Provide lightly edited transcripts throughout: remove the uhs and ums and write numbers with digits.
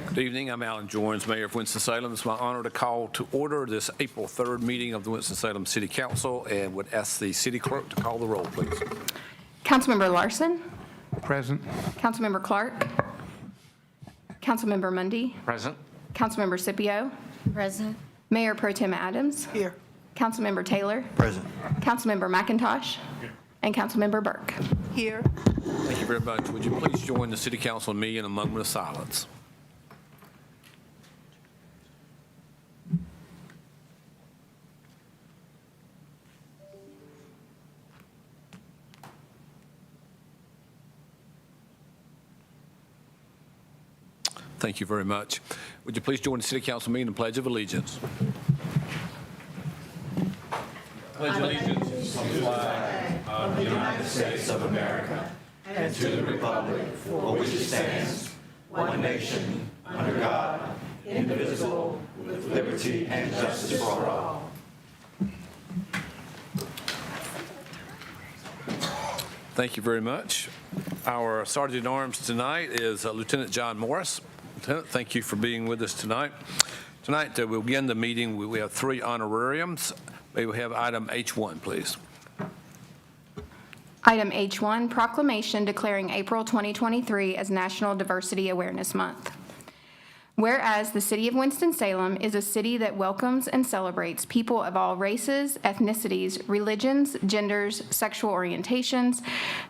Good evening. I'm Alan Joines, Mayor of Winston-Salem. It's my honor to call to order this April 3rd meeting of the Winston-Salem City Council and would ask the city clerk to call the roll, please. Councilmember Larson. Present. Councilmember Clark. Councilmember Mundy. Present. Councilmember Scipio. Present. Mayor Pro Tem Adams. Here. Councilmember Taylor. Present. Councilmember McIntosh. And Councilmember Burke. Here. Thank you very much. Would you please join the city council and me in a moment of silence? Thank you very much. Would you please join the city council meeting in the Pledge of Allegiance? Pledge allegiance to the flag of the United States of America and to the republic for which it stands, one nation, under God, indivisible, with liberty and justice for all. Thank you very much. Our Sergeant at Arms tonight is Lieutenant John Morris. Lieutenant, thank you for being with us tonight. Tonight, we'll begin the meeting. We have 3 honorariums. May we have item H1, please? Item H1, proclamation declaring April 2023 as National Diversity Awareness Month. Whereas the city of Winston-Salem is a city that welcomes and celebrates people of all races, ethnicities, religions, genders, sexual orientations,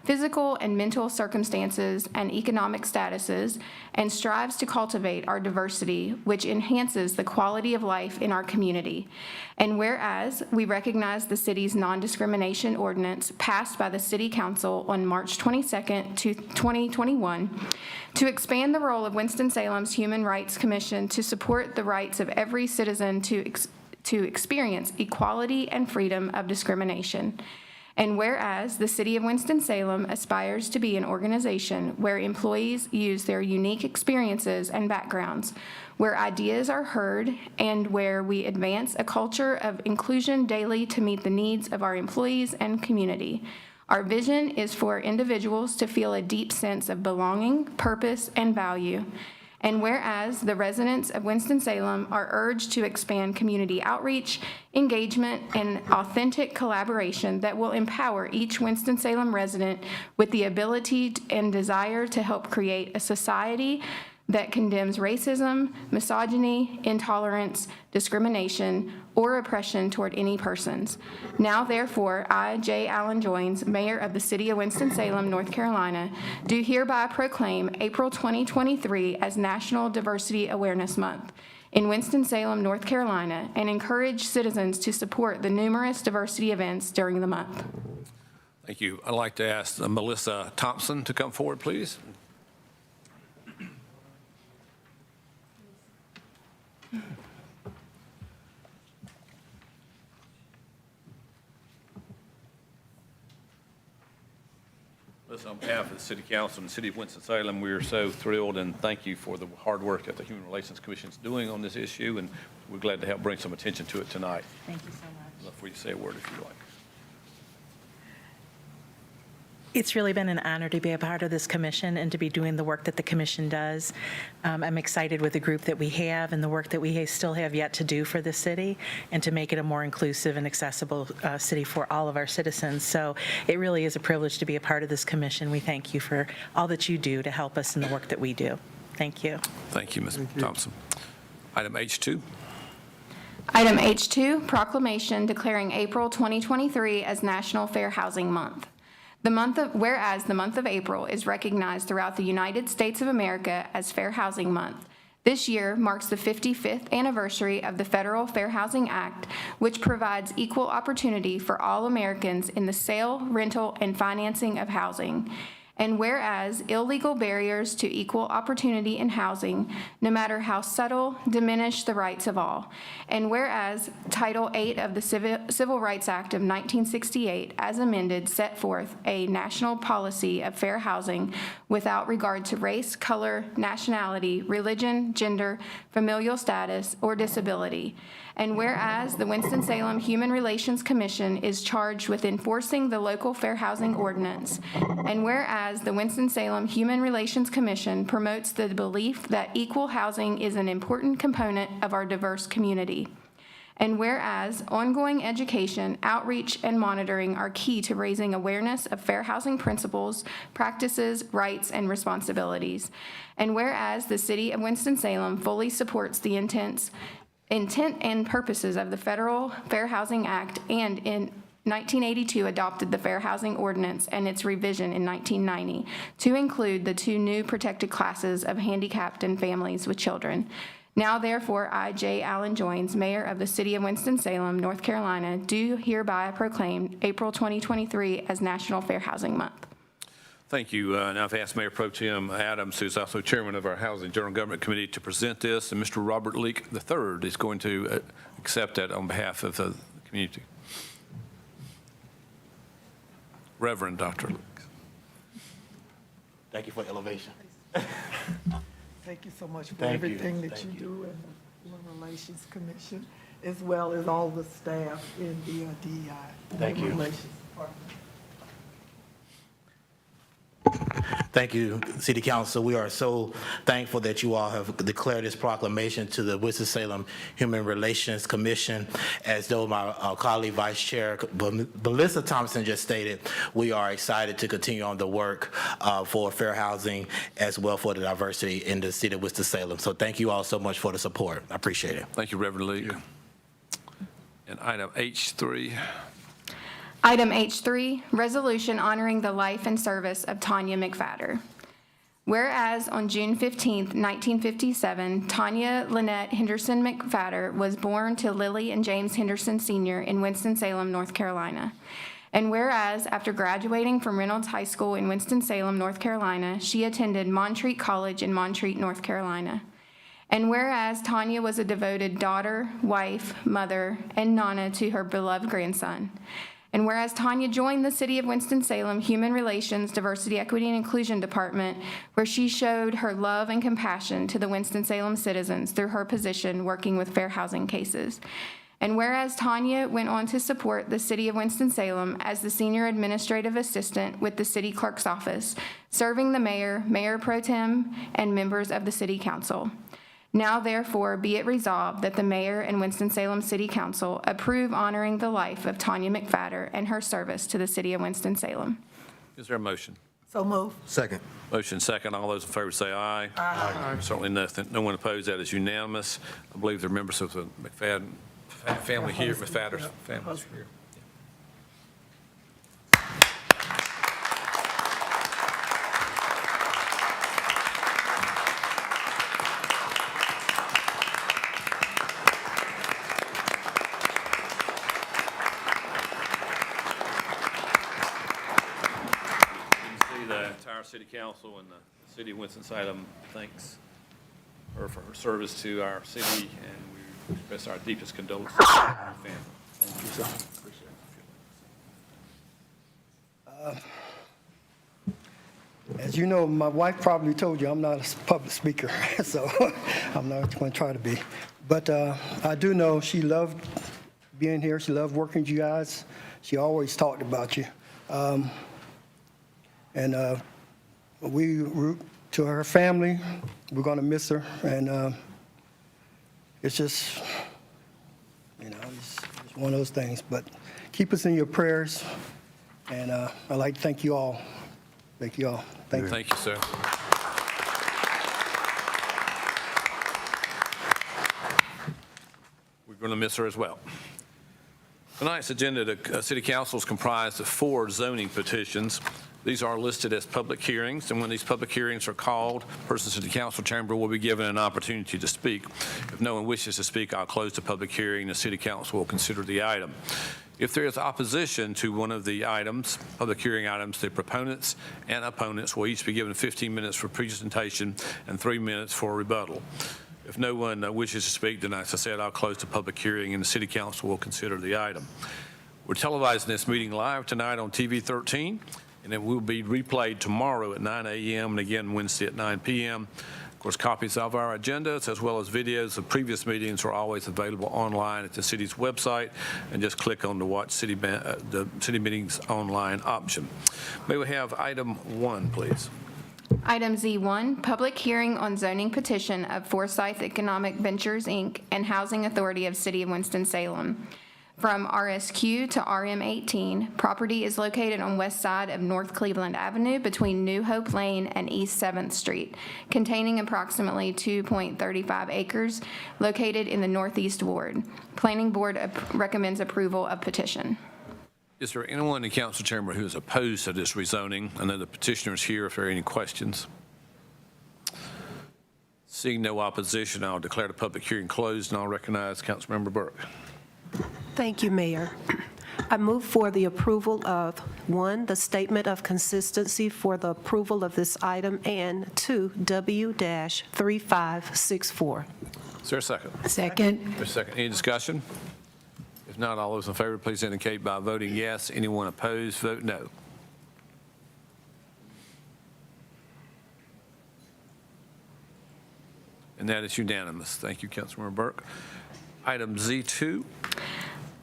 physical and mental circumstances, and economic statuses, and strives to cultivate our diversity, which enhances the quality of life in our community. And whereas we recognize the city's non-discrimination ordinance passed by the City Council on March 22nd, 2021, to expand the role of Winston-Salem's Human Rights Commission to support the rights of every citizen to experience equality and freedom of discrimination. And whereas the City of Winston-Salem aspires to be an organization where employees use their unique experiences and backgrounds, where ideas are heard, and where we advance a culture of inclusion daily to meet the needs of our employees and community. Our vision is for individuals to feel a deep sense of belonging, purpose, and value. And whereas the residents of Winston-Salem are urged to expand community outreach, engagement, and authentic collaboration that will empower each Winston-Salem resident with the ability and desire to help create a society that condemns racism, misogyny, intolerance, discrimination, or oppression toward any persons. Now, therefore, I, J. Alan Joines, Mayor of the City of Winston-Salem, North Carolina, do hereby proclaim April 2023 as National Diversity Awareness Month in Winston-Salem, North Carolina, and encourage citizens to support the numerous diversity events during the month. Thank you. I'd like to ask Melissa Thompson to come forward, please. Listen, on behalf of the City Council and the City of Winston-Salem, we are so thrilled and thank you for the hard work that the Human Relations Commission is doing on this issue, and we're glad to help bring some attention to it tonight. Thank you so much. I'd love for you to say a word if you like. It's really been an honor to be a part of this commission and to be doing the work that the commission does. I'm excited with the group that we have and the work that we still have yet to do for the city and to make it a more inclusive and accessible city for all of our citizens. So it really is a privilege to be a part of this commission. We thank you for all that you do to help us in the work that we do. Thank you. Thank you, Ms. Thompson. Item H2. Item H2, proclamation declaring April 2023 as National Fair Housing Month. Whereas the month of April is recognized throughout the United States of America as Fair Housing Month. This year marks the 55th anniversary of the Federal Fair Housing Act, which provides equal opportunity for all Americans in the sale, rental, and financing of housing. And whereas illegal barriers to equal opportunity in housing, no matter how subtle, diminish the rights of all. And whereas Title VIII of the Civil Rights Act of 1968, as amended, set forth a national policy of fair housing without regard to race, color, nationality, religion, gender, familial status, or disability. And whereas the Winston-Salem Human Relations Commission is charged with enforcing the local fair housing ordinance. And whereas the Winston-Salem Human Relations Commission promotes the belief that equal housing is an important component of our diverse community. And whereas ongoing education, outreach, and monitoring are key to raising awareness of fair housing principles, practices, rights, and responsibilities. And whereas the City of Winston-Salem fully supports the intent and purposes of the Federal Fair Housing Act, and in 1982 adopted the Fair Housing Ordinance and its revision in 1990 to include the 2 new protected classes of handicapped and families with children. Now therefore, I, J. Allen Joines, Mayor of the City of Winston-Salem, North Carolina, do hereby proclaim April 2023 as National Fair Housing Month. Thank you. Now I've asked Mayor Pro Tem Adams, who's also chairman of our Housing General Government Committee, to present this, and Mr. Robert Leake III is going to accept that on behalf of the community. Reverend Dr. Leake. Thank you for elevation. Thank you so much for Thank you. everything that you do in the Human Relations Commission, as well as all the staff in the DEI. Thank you. Human Relations Department. Thank you, City Council. We are so thankful that you all have declared this proclamation to the Winston-Salem Human Relations Commission. As though my colleague Vice Chair Melissa Thompson just stated, we are excited to continue on the work for fair housing as well for the diversity in the City of Winston-Salem. So thank you all so much for the support. I appreciate it. Thank you, Reverend Leake. And item H3. Item H3, resolution honoring the life and service of Tanya McFadder. Whereas on June 15, 1957, Tanya Lynette Henderson McFadder was born to Lily and James Henderson Sr. in Winston-Salem, North Carolina. And whereas after graduating from Reynolds High School in Winston-Salem, North Carolina, she attended Montreat College in Montreat, North Carolina. And whereas Tanya was a devoted daughter, wife, mother, and nana to her beloved grandson. And whereas Tanya joined the City of Winston-Salem Human Relations, Diversity, Equity, and Inclusion Department, where she showed her love and compassion to the Winston-Salem citizens through her position working with fair housing cases. And whereas Tanya went on to support the City of Winston-Salem as the Senior Administrative Assistant with the City Clerk's Office, serving the Mayor, Mayor Pro Tem, and members of the City Council. Now therefore be it resolved that the Mayor and Winston-Salem City Council approve honoring the life of Tanya McFadder and her service to the City of Winston-Salem. Is there a motion? So move. Second. Motion second. All those in favor say aye. Aye. Certainly nothing. No one opposed. That is unanimous. I believe there are members of the McFadden family here, McFadder's family here. City Council and the City of Winston-Salem thanks her for her service to our city, and we express our deepest condolences to her family. Thank you, sir. Appreciate it. As you know, my wife probably told you I'm not a public speaker, so I'm not going to try to be. But I do know she loved being here. She loved working with you guys. She always talked about you. We root to her family. We're going to miss her, and it's just, it's one of those things. But keep us in your prayers, and I'd like to thank you all. Thank you all. Thank you. Thank you, sir. We're going to miss her as well. Tonight's agenda, the City Council is comprised of 4 zoning petitions. These are listed as public hearings, and when these public hearings are called, persons in the council chamber will be given an opportunity to speak. If no one wishes to speak, I'll close the public hearing. The City Council will consider the item. If there is opposition to one of the items, public hearing items, the proponents and opponents will each be given 15 minutes for presentation and 3 minutes for rebuttal. If no one wishes to speak, then as I said, I'll close the public hearing and the City Council will consider the item. We're televising this meeting live tonight on TV 13. And it will be replayed tomorrow at 9 a.m. and again Wednesday at 9 p.m. Of course, copies of our agendas as well as videos of previous meetings are always available online at the city's website, and just click on the Watch the City Meetings Online option. May we have item 1, please? Item Z1, public hearing on zoning petition of Forsyth Economic Ventures, Inc. and Housing Authority of City of Winston-Salem. From RSQ to RM18, property is located on west side of North Cleveland Avenue between New Hope Lane and East 7th Street, containing approximately 2.35 acres located in the Northeast Ward. Planning Board recommends approval of petition. Is there anyone in the council chamber who is opposed to this rezoning? I know the petitioner is here if there are any questions. Seeing no opposition, I'll declare the public hearing closed, and I'll recognize Councilmember Burke. Thank you, Mayor. I move for the approval of, 1, the statement of consistency for the approval of this item, and 2, W-3564. Is there a second? Second. There's a second. Any discussion? If not, all those in favor, please indicate by voting yes. Anyone opposed, vote no. And that is unanimous. Thank you, Councilmember Burke. Item Z2.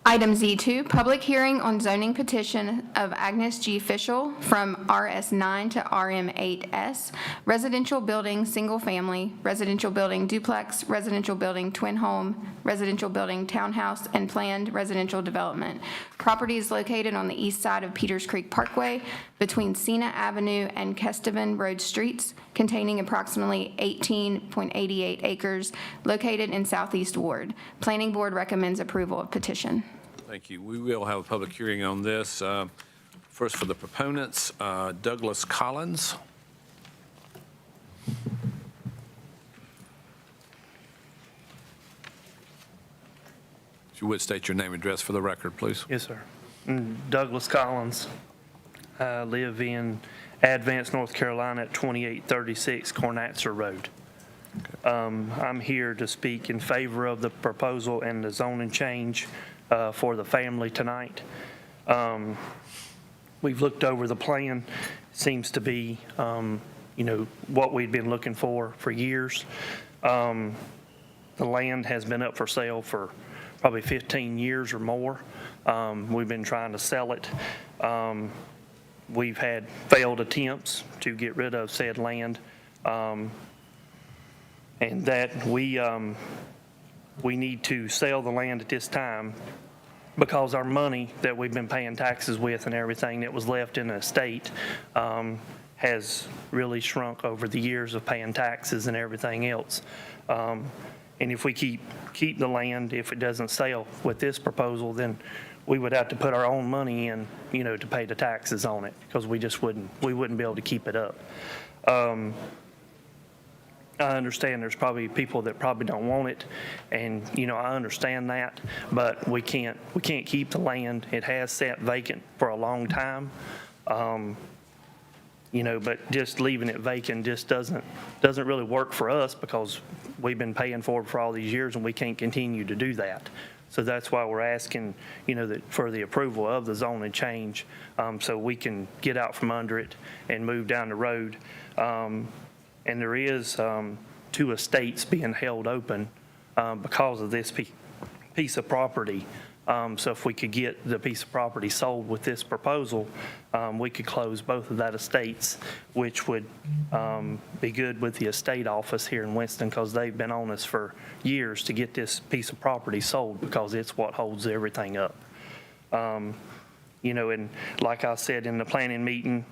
Item Z2, public hearing on zoning petition of Agnes G. Fischel from RS9 to RM8S, residential building, single family, residential building duplex, residential building twin home, residential building townhouse, and planned residential development. Property is located on the east side of Peters Creek Parkway between Cena Avenue and Kesteven Road Streets, containing approximately 18.88 acres located in Southeast Ward. Planning Board recommends approval of petition. Thank you. We will have a public hearing on this. First, for the proponents, Douglas Collins. If you would state your name and address for the record, please. Yes, sir. Douglas Collins. I live in Advance, North Carolina at 2836 Cornatzer Road. I'm here to speak in favor of the proposal and the zoning change for the family tonight. We've looked over the plan. It seems to be, what we've been looking for years. The land has been up for sale for probably 15 years or more. We've been trying to sell it. We've had failed attempts to get rid of said land. And that we need to sell the land at this time because our money that we've been paying taxes with and everything that was left in the estate has really shrunk over the years of paying taxes and everything else. And if we keep the land, if it doesn't sell with this proposal, then we would have to put our own money in, to pay the taxes on it, because we wouldn't be able to keep it up. I understand there's probably people that probably don't want it, and I understand that, but we can't keep the land. It has sat vacant for a long time, but just leaving it vacant just doesn't really work for us, because we've been paying for it for all these years and we can't continue to do that. So that's why we're asking, for the approval of the zoning change, so we can get out from under it and move down the road. And there is 2 estates being held open because of this piece of property. So if we could get the piece of property sold with this proposal, we could close both of that estates, which would be good with the estate office here in Winston, because they've been on us for years to get this piece of property sold, because it's what holds everything up. And like I said in the planning meeting,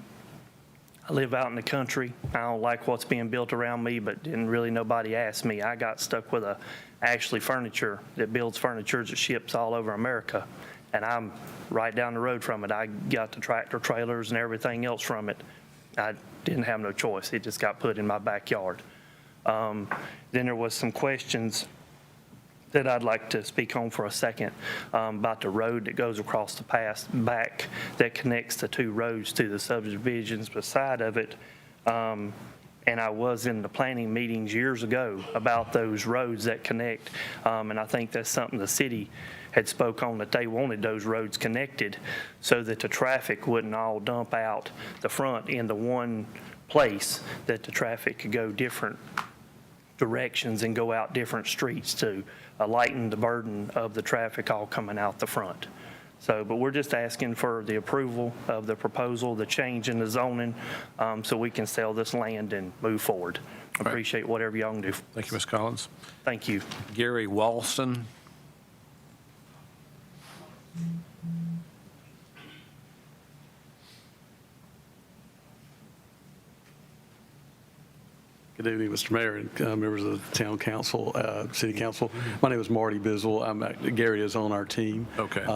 I live out in the country. I don't like what's being built around me, but nobody asked me. I got stuck with Ashley Furniture that builds furniture that ships all over America, and I'm right down the road from it. I got the tractor trailers and everything else from it. I didn't have no choice. It just got put in my backyard. Then there was some questions that I'd like to speak on for a second about the road that goes across the back that connects the 2 roads to the subdivisions beside of it. And I was in the planning meetings years ago about those roads that connect. And I think that's something the city had spoke on, that they wanted those roads connected so that the traffic wouldn't all dump out the front into one place, that the traffic could go different directions and go out different streets to lighten the burden of the traffic all coming out the front. So, but we're just asking for the approval of the proposal, the change in the zoning, so we can sell this land and move forward. Right. Appreciate whatever y'all can do. Thank you, Ms. Collins. Thank you. Gary Walston. Good evening, Mr. Mayor and members of the Town Council, City Council. My name is Marty Bizzle. Gary is on our team. Okay.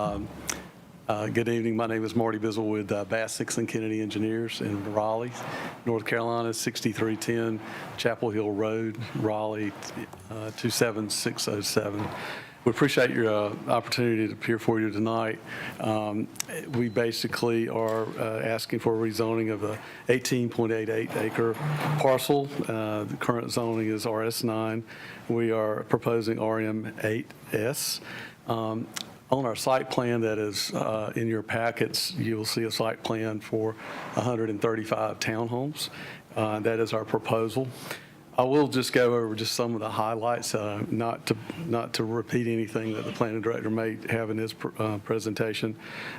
Good evening. My name is Marty Bizzle with Bass, Six, and Kennedy Engineers in Raleigh, North Carolina, 6310 Chapel Hill Road, Raleigh, 27607. We appreciate your opportunity to appear for you tonight. We basically are asking for a rezoning of a 18.88 acre parcel. The current zoning is RS9. We are proposing RM8S. On our site plan that is in your packets, you will see a site plan for 135 townhomes. That is our proposal. I will just go over just some of the highlights, not to repeat anything that the planning director may have in his presentation,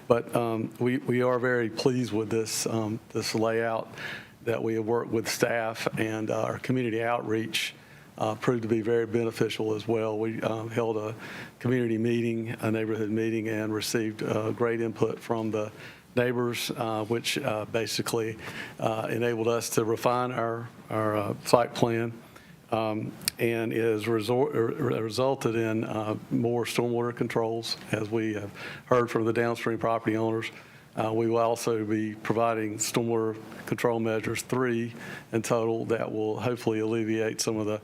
but we are very pleased with this layout that we have worked with staff, and our community outreach proved to be very beneficial as well. We held a community meeting, a neighborhood meeting, and received great input from the neighbors, which basically enabled us to refine our site plan, and is resulted in more stormwater controls, as we have heard from the downstream property owners. We will also be providing stormwater control measures, 3 in total, that will hopefully alleviate some of the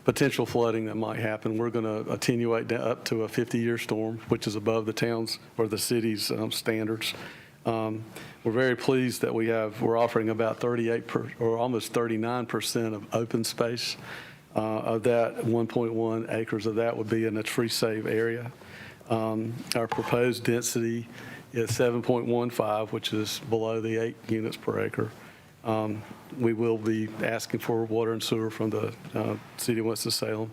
potential flooding that might happen. We're going to attenuate up to a 50-year storm, which is above the town's or the city's standards. We're very pleased that we're offering about 38% or almost 39% of open space. Of that, 1.1 acres of that would be in a tree save area. Our proposed density is 7.15, which is below the 8 units per acre. We will be asking for water and sewer from the city of Winston-Salem.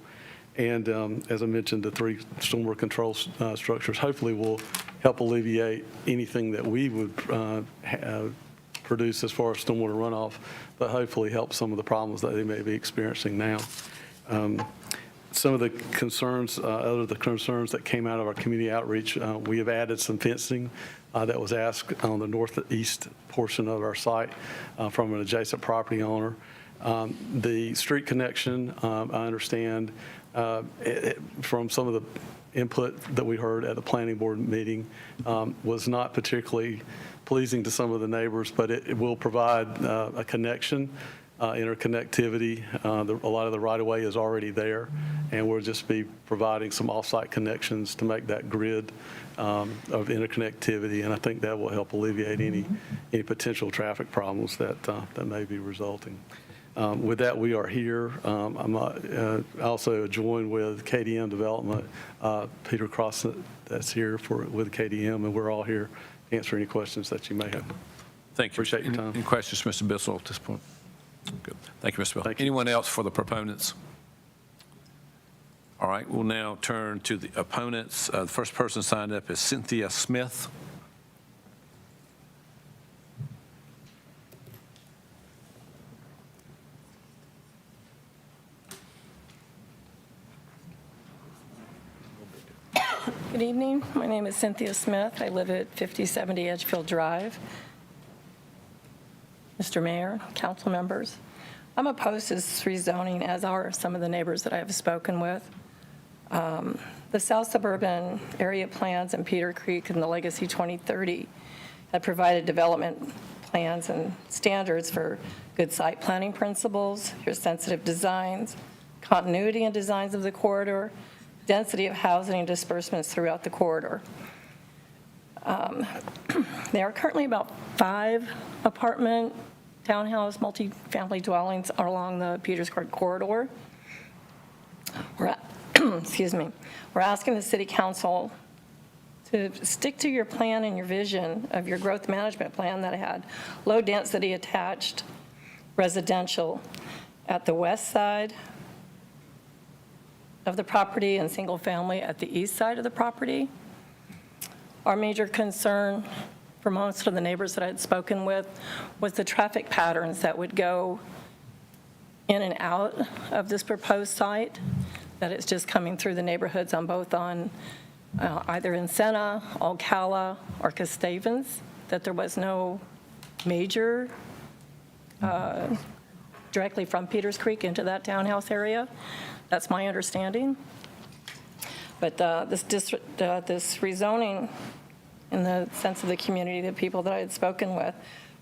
And as I mentioned, the 3 stormwater control structures hopefully will help alleviate anything that we would produce as far as stormwater runoff, but hopefully help some of the problems that they may be experiencing now. Some of the concerns, other the concerns that came out of our community outreach, we have added some fencing that was asked on the northeast portion of our site from an adjacent property owner. The street connection, I understand from some of the input that we heard at the planning board meeting, was not particularly pleasing to some of the neighbors, but it will provide a connection, interconnectivity. A lot of the right-of-way is already there, and we'll just be providing some off-site connections to make that grid of interconnectivity, and I think that will help alleviate any potential traffic problems that may be resulting. With that, we are here. I'm also joined with KDM Development, Peter Cross, that's here with KDM, and we're all here to answer any questions that you may have. Thank you. Appreciate your time. Any questions, Mr. Bissell, at this point? Good. Thank you, Mr. Bill. Thank you. Anyone else for the proponents? All right, we'll now turn to the opponents. The first person signed up is Cynthia Smith. Good evening. My name is Cynthia Smith. I live at 5070 Edgefield Drive. Mr. Mayor, council members, I'm opposed to this rezoning, as are some of the neighbors that I have spoken with. The South Suburban area plans in Peter Creek and the Legacy 2030 have provided development plans and standards for good site planning principles, your sensitive designs, continuity and designs of the corridor, density of housing and disbursements throughout the corridor. There are currently about 5 apartment, townhouse, multifamily dwellings along the Peters Court corridor. Excuse me. We're asking the City Council to stick to your plan and your vision of your growth management plan that had low-density attached residential at the west side, of the property and single family at the east side of the property. Our major concern for most of the neighbors that I had spoken with was the traffic patterns that would go in and out of this proposed site, that it's just coming through the neighborhoods on both on either Encena, Ocala, or Gustavus, that there was no major directly from Peters Creek into that townhouse area. That's my understanding. But this rezoning, in the sense of the community, the people that I had spoken with,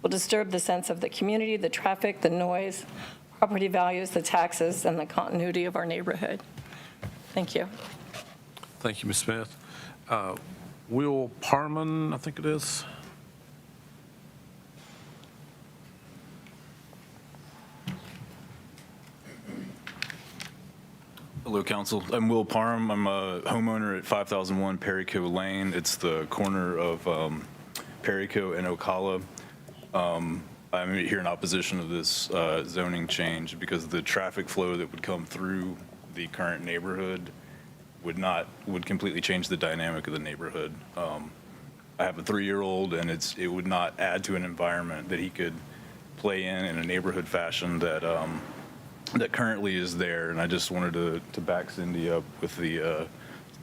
will disturb the sense of the community, the traffic, the noise, property values, the taxes, and the continuity of our neighborhood. Thank you. Thank you, Ms. Smith. Will Parman, I think it is. Hello, Council. I'm Will Parham. I'm a homeowner at 5001 Perico Lane. It's the corner of Perico and Ocala. I'm here in opposition of this zoning change because the traffic flow that would come through the current neighborhood would completely change the dynamic of the neighborhood. I have a 3-year-old, and it would not add to an environment that he could play in a neighborhood fashion that currently is there. And I just wanted to back Cindy up with the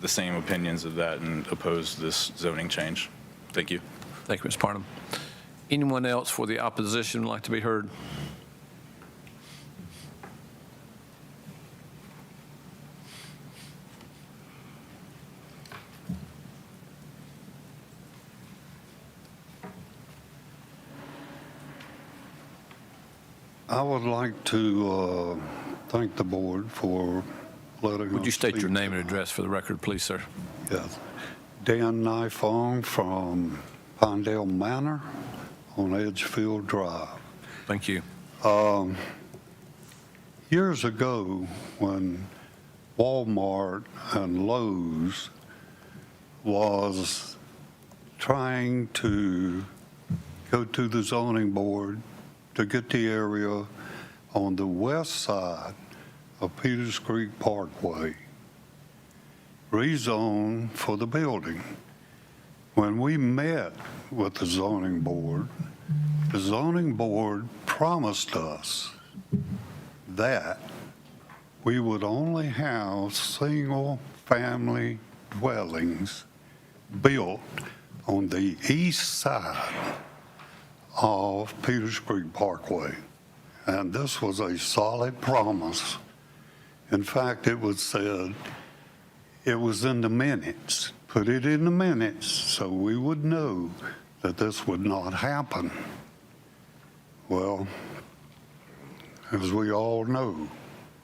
same opinions of that and oppose this zoning change. Thank you. Thank you, Ms. Parham. Anyone else for the opposition would like to be heard? I would like to thank the board for letting us. Would you state your name and tonight. address for the record, please, sir? Yes. Dan Nifong from Pinedale Manor on Edgefield Drive. Thank you. Years ago, when Walmart and Lowe's was trying to go to the zoning board to get the area on the west side of Peters Creek Parkway rezoned for the building. When we met with the zoning board promised us that we would only have single-family dwellings built on the east side of Peters Creek Parkway. And this was a solid promise. In fact, it was said, it was in the minutes. Put it in the minutes so we would know that this would not happen. Well, as we all know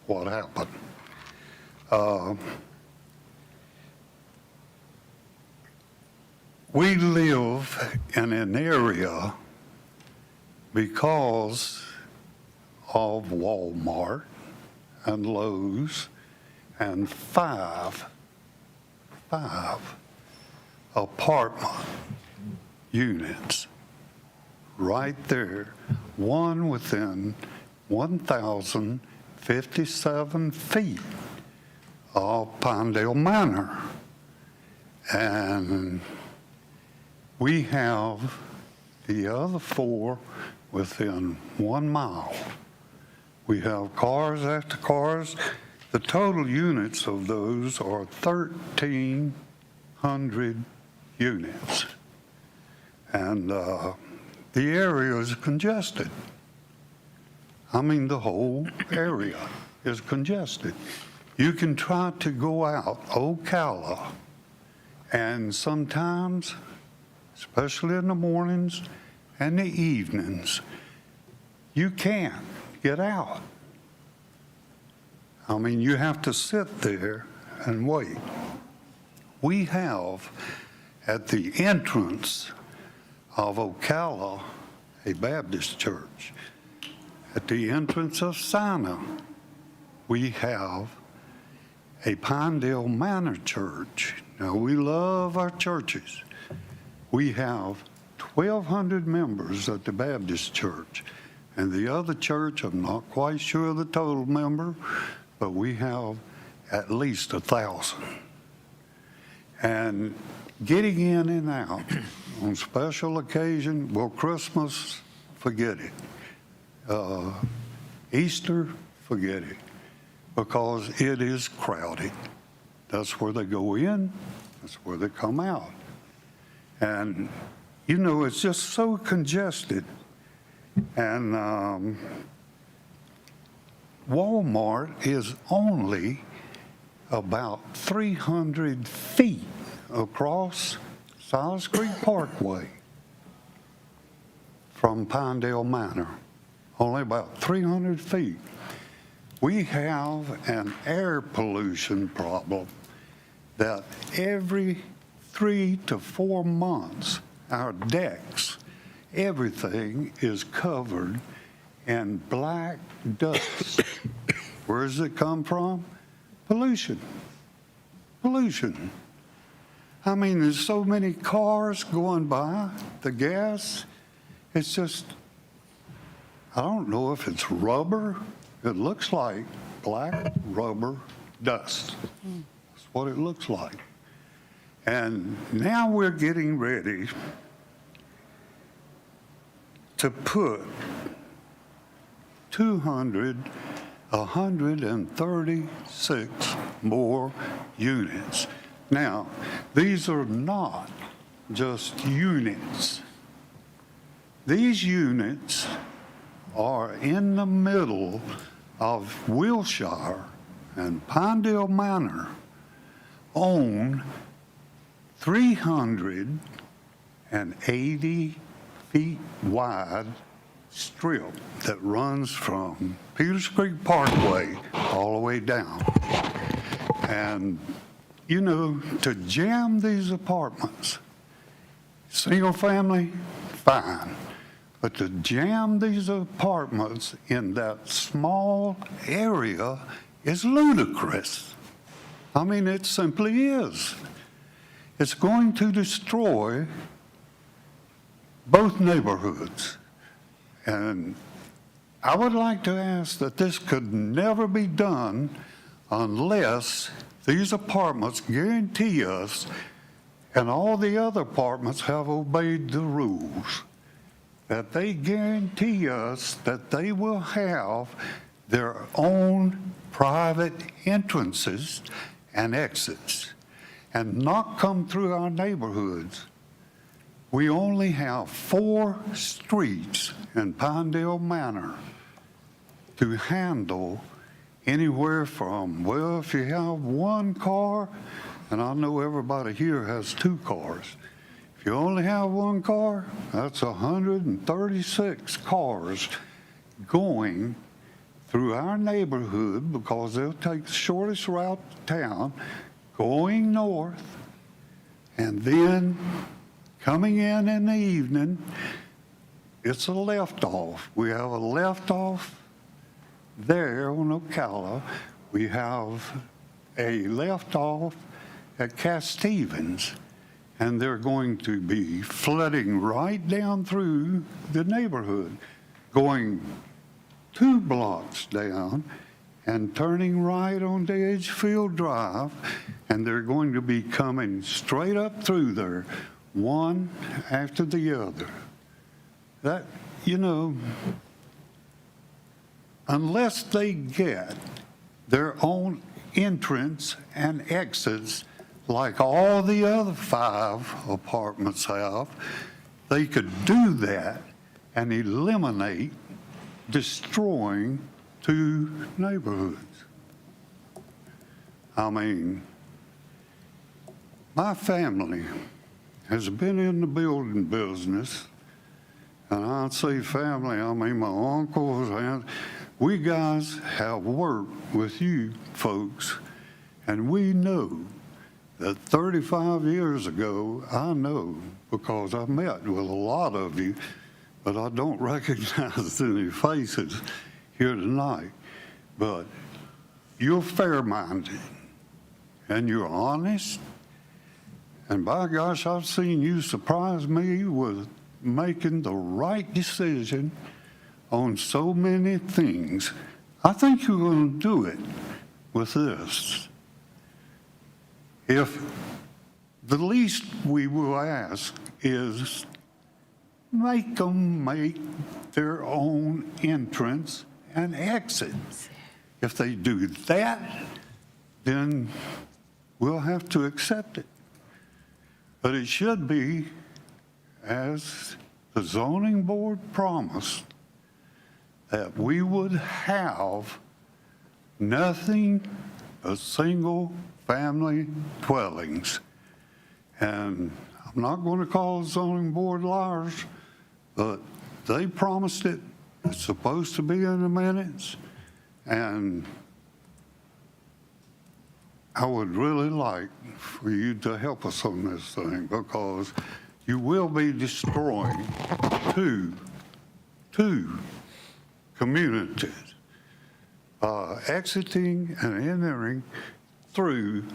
what happened. We live in an area because of Walmart and Lowe's and five apartment units right there, one within 1,057 feet of Pinedale Manor. And we have the other 4 within 1 mile. We have cars after cars. The total units of those are 1,300 units. And the area is congested. I mean, the whole area is congested. You can try to go out Ocala, and sometimes, especially in the mornings and the evenings, you can't get out. I mean, you have to sit there and wait. We have at the entrance of Ocala a Baptist church. At the entrance of Sinai, we have a Pinedale Manor church. Now, we love our churches. We have 1,200 members at the Baptist church. And the other church, I'm not quite sure the total number, but we have at least 1,000. And getting in and out on special occasion, well, Christmas, forget it. Easter, forget it, because it is crowded. That's where they go in, that's where they come out. And, you know, it's just so congested. And Walmart is only about 300 feet across Silas Creek Parkway from Pinedale Manor, only about 300 feet. We have an air pollution problem that every 3 to 4 months, our decks, everything is covered in black dust. Where does it come from? Pollution. Pollution. I mean, there's so many cars going by, the gas, it's just, I don't know if it's rubber. It looks like black rubber dust. That's what it looks like. And now we're getting ready to put 136 more units. Now, these are not just units. These units are in the middle of Wilshire and Pinedale Manor own 380 feet wide strip that runs from Peters Creek Parkway all the way down. And, you know, to jam these apartments, single family, fine. But to jam these apartments in that small area is ludicrous. I mean, it simply is. It's going to destroy both neighborhoods. And I would like to ask that this could never be done unless these apartments guarantee us, and all the other apartments have obeyed the rules, that they guarantee us that they will have their own private entrances and exits and not come through our neighborhoods. We only have 4 streets in Pinedale Manor to handle anywhere from, well, if you have 1 car, and I know everybody here has 2 cars. If you only have 1 car, that's 136 cars going through our neighborhood because they'll take the shortest route to town, going north, and then coming in the evening, it's a left off. We have a left off there on Ocala. We have a left off at Cass Stevens, and they're going to be flooding right down through the neighborhood, going 2 blocks down and turning right onto Edgefield Drive, and they're going to be coming straight up through there, one after the other. That, you know, unless they get their own entrance and exits like all the other 5 apartments have, they could do that and eliminate destroying 2 neighborhoods. I mean, my family has been in the building business, and I say family, I mean my uncles, and we guys have worked with you folks, and we know that 35 years ago, I know because I met with a lot of you, but I don't recognize any faces here tonight. But you're fair-minded, and you're honest, and by gosh, I've seen you surprise me with making the right decision on so many things. I think you're going to do it with this. if the least we will ask is make them make their own entrance and exit. If they do that, then we'll have to accept it. But it should be, as the zoning board promised, that we would have nothing but single-family dwellings. And I'm not going to call the zoning board liars, but they promised it. It's supposed to be in the minutes. And I would really like for you to help us on this thing, because you will be destroying two communities, exiting and entering through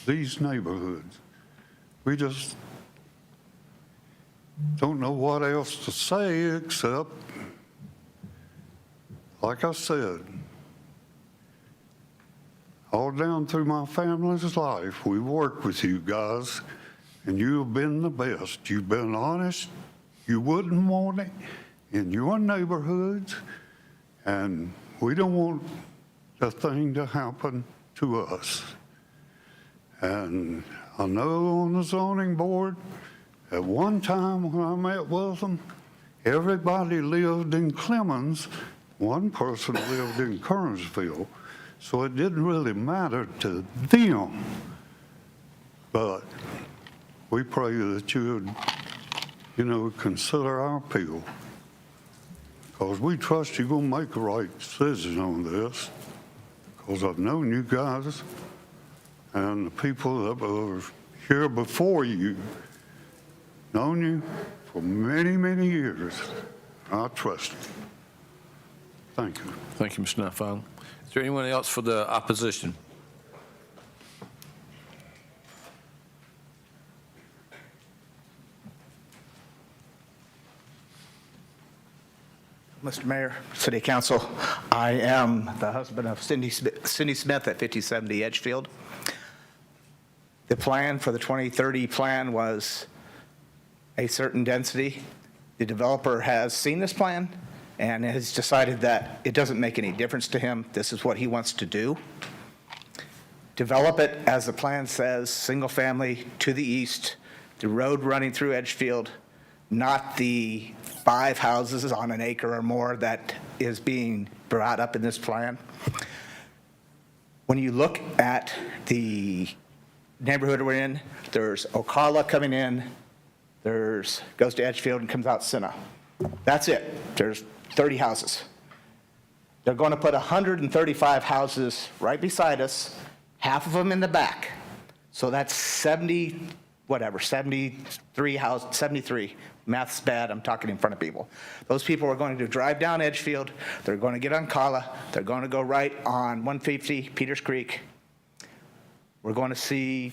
these neighborhoods. We just don't know what else to say except, like I said, all down through my family's life, we've worked with you guys, and you've been the best. You've been honest. You wouldn't want it in your neighborhoods, and we don't want the thing to happen to us. And I know on the zoning board, at one time when I met with them, everybody lived in Clemens. One person lived in Kernersville. So it didn't really matter to them. But we pray that you would, consider our people. Because we trust you're going to make the right decision on this. Because I've known you guys and the people that were here before you, known you for many, many years. I trust you. Thank you. Thank you, Mr. Nafal. Is there anyone else for the opposition? Mr. Mayor, City Council, I am the husband of Cindy Smith at 5070 Edgefield. The plan for the 2030 plan was a certain density. The developer has seen this plan and has decided that it doesn't make any difference to him. This is what he wants to do. Develop it, as the plan says, single family to the east, the road running through Edgefield, not the 5 houses on an acre or more that is being brought up in this plan. When you look at the neighborhood we're in, there's Ocala coming in, goes to Edgefield and comes out Cinna. That's it. There's 30 houses. They're going to put 135 houses right beside us, half of them in the back. So that's 73. Math's bad, I'm talking in front of people. Those people are going to drive down Edgefield, they're going to get on Cala, they're going to go right on 150 Peters Creek. We're going to see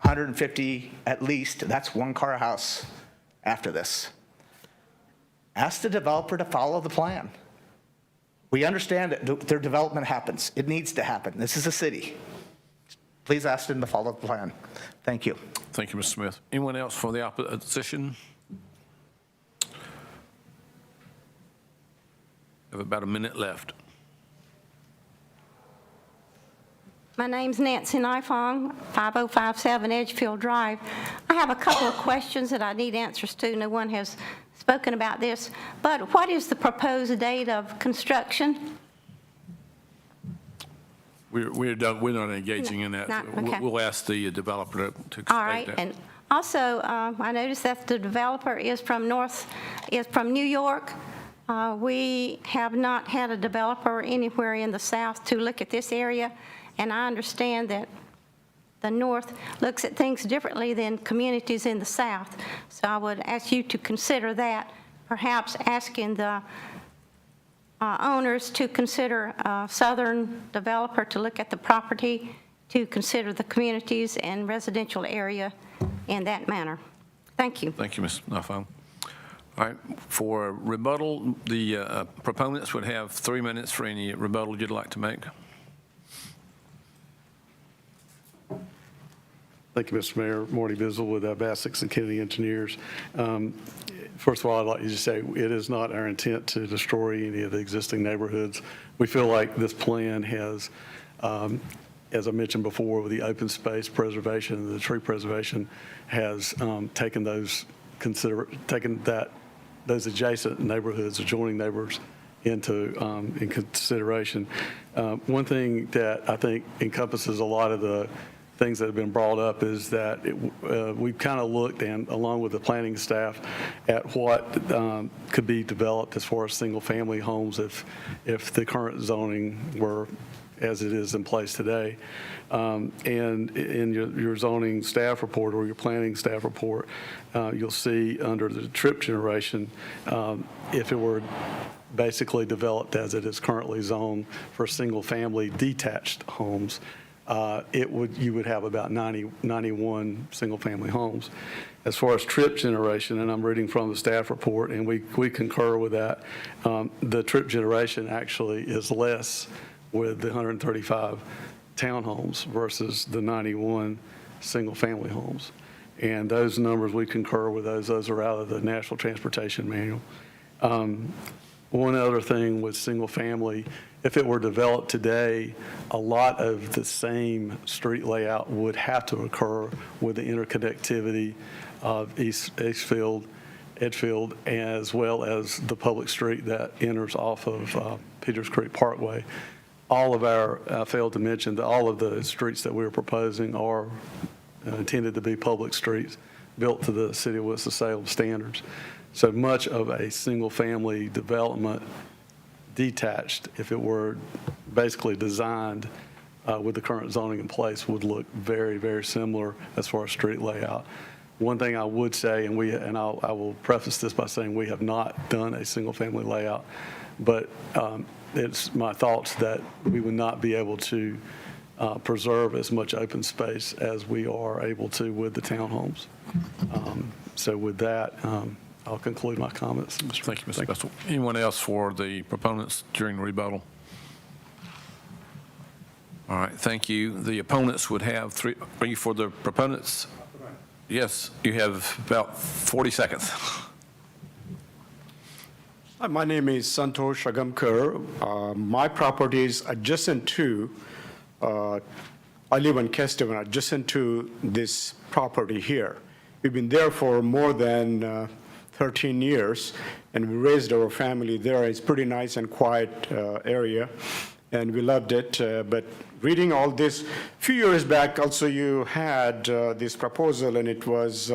150 at least, that's one-car house after this. Ask the developer to follow the plan. We understand that their development happens. It needs to happen. This is a city. Please ask them to follow the plan. Thank you. Thank you, Mr. Smith. Anyone else for the opposition? We have about a minute left. My name's Nancy Nifong, 5057 Edgefield Drive. I have a couple of questions that I need answers to. No one has spoken about this, but what is the proposed date of construction? We're not engaging in that. Okay. We'll ask the developer to state All right, that. and also I noticed that the developer is from New York. We have not had a developer anywhere in the South to look at this area, and I understand that the North looks at things differently than communities in the South. So I would ask you to consider that, perhaps asking the owners to consider a southern developer to look at the property, to consider the communities and residential area in that manner. Thank you. Thank you, Ms. Nafong. All right, for rebuttal, the proponents would have 3 minutes for any rebuttal you'd like to make. Thank you, Mr. Mayor. Marty Bizzle with Bassix and Kennedy Engineers. First of all, I'd like to just say it is not our intent to destroy any of the existing neighborhoods. We feel like this plan has, as I mentioned before, with the open space preservation and the tree preservation, has taken those adjacent neighborhoods, adjoining neighbors, into in consideration. One thing that I think encompasses a lot of the things that have been brought up is that we've kind of looked, and along with the planning staff, at what could be developed as far as single-family homes if the current zoning were as it is in place today. And in your zoning staff report or your planning staff report, you'll see under the TRIP generation, if it were basically developed as it is currently zoned for single-family detached homes, you would have about 91 single-family homes. As far as TRIP generation, and I'm reading from the staff report, and we concur with that, the TRIP generation actually is less with the 135 townhomes versus the 91 single-family homes. And those numbers, we concur with those. Those are out of the National Transportation Manual. One other thing with single-family, if it were developed today, a lot of the same street layout would have to occur with the interconnectivity of Edgefield, as well as the public street that enters off of Peters Creek Parkway. All of I failed to mention that all of the streets that we are proposing are intended to be public streets built to the City of Winston-Salem standards. So much of a single-family development detached, if it were basically designed with the current zoning in place, would look very, very similar as far as street layout. One thing I would say, and I will preface this by saying we have not done a single-family layout, but it's my thoughts that we would not be able to preserve as much open space as we are able to with the townhomes. So with that, I'll conclude my comments. Thank you, Mr. Bessel. Anyone else for the proponents during the rebuttal? All right, thank you. The opponents would have three. Are you for the proponents? Yes, you have about 40 seconds. Hi, my name is Santosh Agamkar. My property is adjacent to, I live in Kestevan, adjacent to this property here. We've been there for more than 13 years, and we raised our family there. It's pretty nice and quiet area, and we loved it. But reading all this, a few years back, also you had this proposal, and it was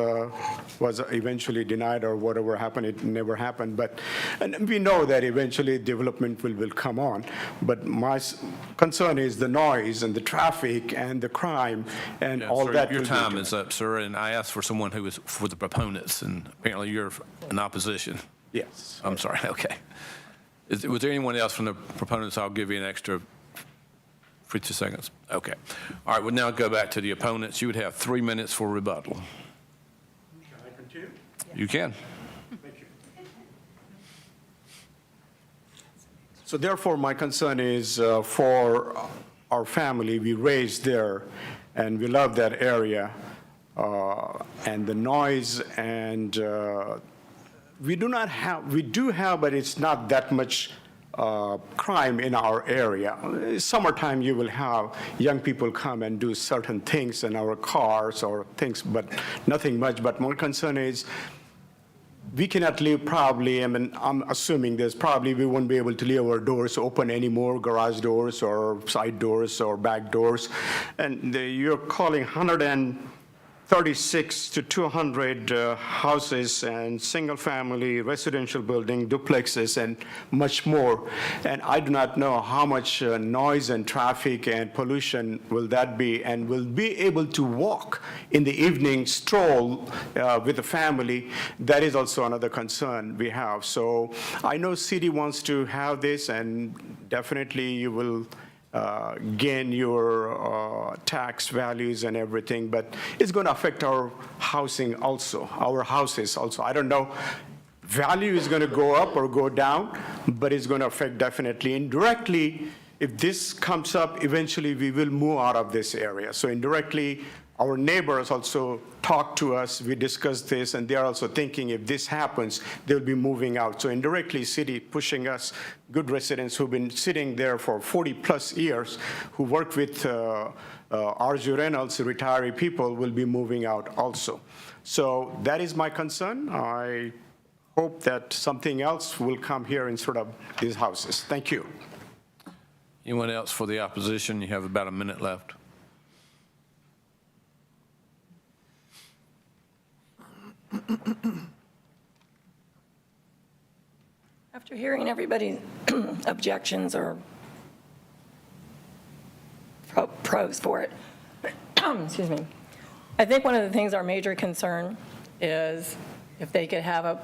eventually denied or whatever happened. It never happened. And we know that eventually development will come on. But my concern is the noise and the traffic and the crime and all sir, that. Your time is up, sir, and I asked for someone who was for the proponents, and apparently you're in opposition. Yes. I'm sorry. Okay. Was there anyone else from the proponents? I'll give you an extra 50 seconds. Okay. All right, we'll now go back to the opponents. You would have 3 minutes for rebuttal. Can I continue? You can. Thank you. So therefore, my concern is for our family. We raised there, and we love that area. And the noise and we do have, but it's not that much crime in our area. Summertime, you will have young people come and do certain things in our cars or things, but nothing much. But my concern is we cannot leave probably, I'm assuming we won't be able to leave our doors open anymore, garage doors or side doors or back doors. And you're calling 136 to 200 houses and single-family residential building, duplexes, and much more. And I do not know how much noise and traffic and pollution will that be, and will be able to walk in the evening, stroll with the family. That is also another concern we have. So I know city wants to have this, and definitely you will gain your tax values and everything, but it's going to affect our housing also, our houses also. I don't know, value is going to go up or go down, but it's going to affect definitely. Indirectly, if this comes up, eventually we will move out of this area. So indirectly, our neighbors also talk to us, we discuss this, and they are also thinking if this happens, they'll be moving out. So indirectly, city pushing us, good residents who've been sitting there for 40-plus years, who work with RJ Reynolds, retiree people, will be moving out also. So that is my concern. I hope that something else will come here instead of these houses. Thank you. Anyone else for the opposition? You have about a minute left. After hearing everybody's objections or pros for it, excuse me, I think one of the things our major concern is if they could have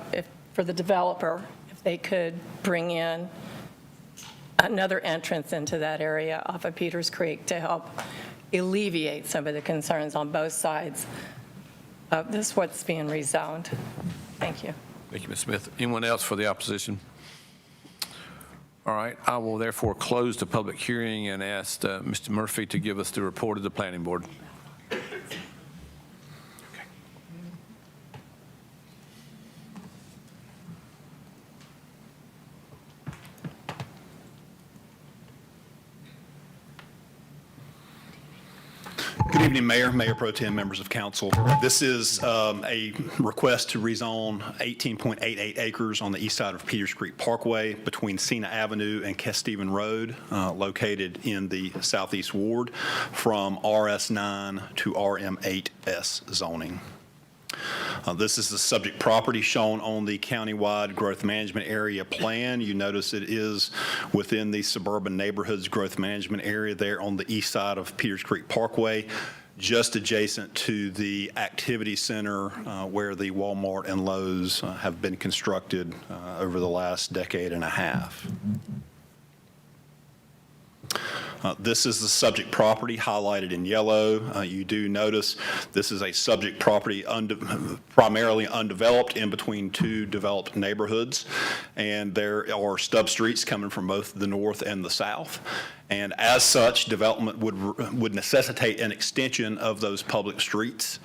for the developer, if they could bring in another entrance into that area off of Peters Creek to help alleviate some of the concerns on both sides of this, what's being rezoned. Thank you. Thank you, Ms. Smith. Anyone else for the opposition? All right, I will therefore close the public hearing and ask Mr. Murphy to give us the report of the planning board. Good evening, Mayor, Mayor Pro Tem, members of council. This is a request to rezone 18.88 acres on the east side of Peters Creek Parkway between Cena Avenue and Kesteven Road, located in the southeast ward, from RS9 to RM8S zoning. This is the subject property shown on the countywide growth management area plan. You notice it is within the suburban neighborhoods growth management area there on the east side of Peters Creek Parkway, just adjacent to the activity center where the Walmart and Lowe's have been constructed over the last decade and a half. This is the subject property highlighted in yellow. You do notice this is a subject property primarily undeveloped in between two developed neighborhoods, and there are stub streets coming from both the north and the south. And as such, development would necessitate an extension of those public streets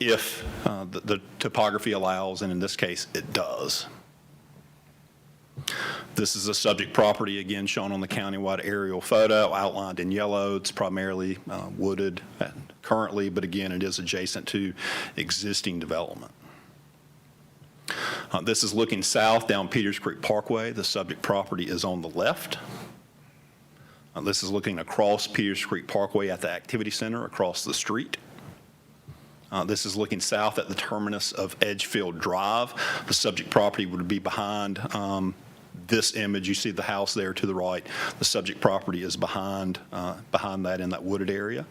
if the topography allows, and in this case, it does. This is a subject property, again, shown on the countywide aerial photo, outlined in yellow. It's primarily wooded currently, but again, it is adjacent to existing development. This is looking south down Peters Creek Parkway. The subject property is on the left. This is looking across Peters Creek Parkway at the activity center across the street. This is looking south at the terminus of Edgefield Drive. The subject property would be behind this image. You see the house there to the right. The subject property is behind that in that wooded area.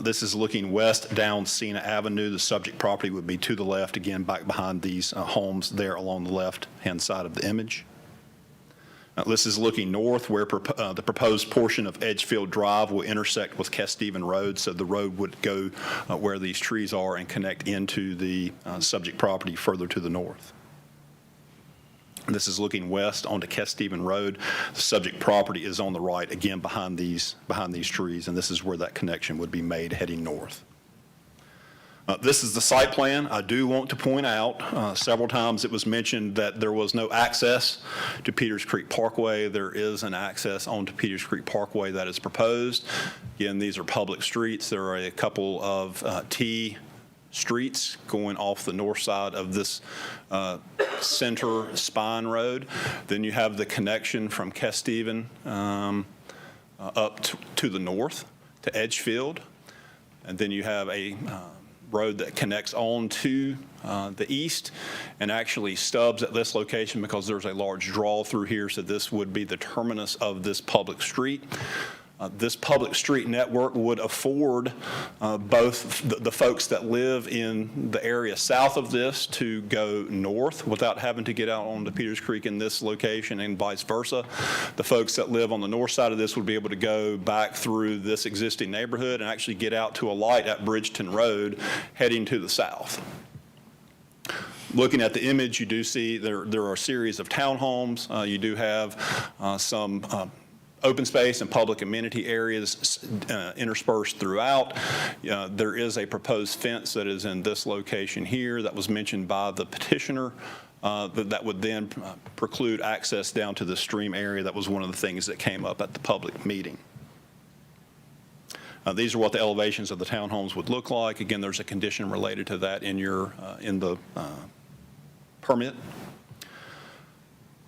This is looking west down Cena Avenue. The subject property would be to the left, again, back behind these homes there along the left-hand side of the image. This is looking north where the proposed portion of Edgefield Drive will intersect with Kesteven Road, so the road would go where these trees are and connect into the subject property further to the north. This is looking west onto Kesteven Road. The subject property is on the right, again behind these trees, and this is where that connection would be made heading north. This is the site plan. I do want to point out, several times it was mentioned that there was no access to Peters Creek Parkway. There is an access onto Peters Creek Parkway that is proposed. Again, these are public streets. There are a couple of T streets going off the north side of this center spine road. Then you have the connection from Kesteven up to the north to Edgefield. And then you have a road that connects on to the east and actually stubs at this location because there's a large draw through here, so this would be the terminus of this public street. This public street network would afford both the folks that live in the area south of this to go north without having to get out onto Peters Creek in this location and vice versa. The folks that live on the north side of this would be able to go back through this existing neighborhood and actually get out to a light at Bridgeton Road heading to the south. Looking at the image, you do see there are a series of townhomes. You do have some Open space and public amenity areas interspersed throughout. There is a proposed fence that is in this location here that was mentioned by the petitioner that would then preclude access down to the stream area. That was one of the things that came up at the public meeting. These are what the elevations of the townhomes would look like. Again, there's a condition related to that in the permit.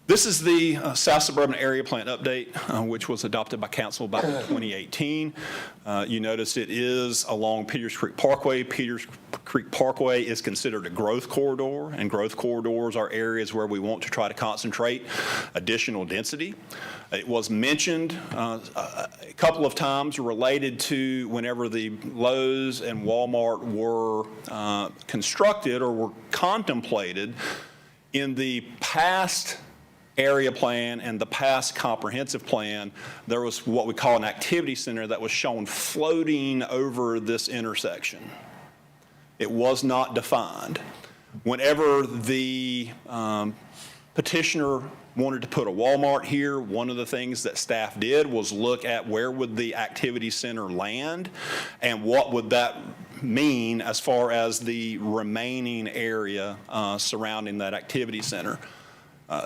This is the South Suburban Area Plan update, which was adopted by council back in 2018. You notice it is along Peters Creek Parkway. Peters Creek Parkway is considered a growth corridor, and growth corridors are areas where we want to try to concentrate additional density. It was mentioned a couple of times related to whenever the Lowe's and Walmart were constructed or were contemplated in the past area plan and the past comprehensive plan. There was what we call an activity center that was shown floating over this intersection. It was not defined. Whenever the petitioner wanted to put a Walmart here, one of the things that staff did was look at where would the activity center land and what would that mean as far as the remaining area surrounding that activity center.